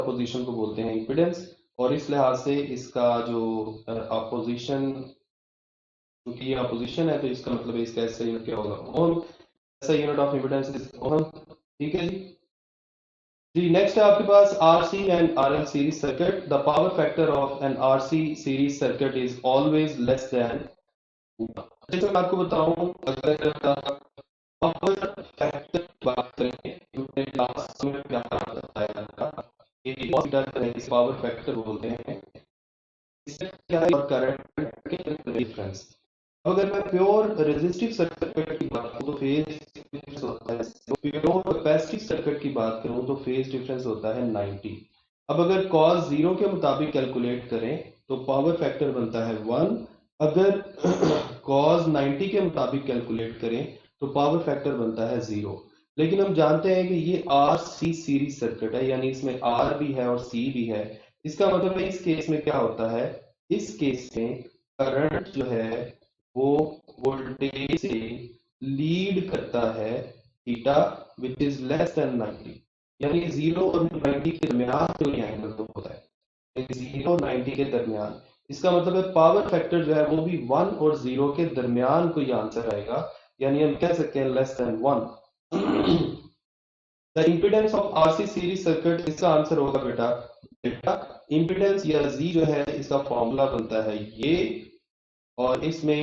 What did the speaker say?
Position को बोलते हैं इम्पीडेंस, और इस लिहाज से इसका जो अपोजिशन, क्योंकि ये अपोजिशन है तो इसका मतलब है इसका ऐसा यूनिट क्या होगा, ओम। ऐसा unit of impedance is ohm. ठीक है जी। नेक्स्ट है आपके पास RC एंड RL series circuit. The power factor of an RC series circuit is always less than. जैसे मैं आपको बताऊं, अगर पावर फैक्टर की बात करें तो मैंने लास्ट में क्या बताया था, ये पावर फैक्टर बोलते हैं। इसमें क्या है, और करंट के डिफरेंस। अगर मैं प्योर रेजिस्टिव सर्किट की बात करूं तो फेज डिफरेंस होता है, प्योर कैपेसिटिव सर्किट की बात करूं तो फेज डिफरेंस होता है 90। अब अगर कॉस जीरो के मुताबिक कैलकुलेट करें तो पावर फैक्टर बनता है 1। अगर कॉस 90 के मुताबिक कैलकुलेट करें तो पावर फैक्टर बनता है 0। लेकिन हम जानते हैं कि ये RC सीरीज सर्किट है, यानी इसमें R भी है और C भी है। इसका मतलब है इस केस में क्या होता है, इस केस में करंट जो है वो वोल्टेज से लीड करता है theta which is less than 90, यानी 0 और 90 के दरमियान जो एंगल तो होता है 0 और 90 के दरमियान। इसका मतलब है पावर फैक्टर जो है वो भी 1 और 0 के दरमियान कोई आंसर आएगा, यानी हम कह सकते हैं less than 1। The impedance of RC series circuit, इसका आंसर होगा बेटा बेटा इम्पीडेंस या जी जो है इसका फॉर्मूला बनता है ये, और इसमें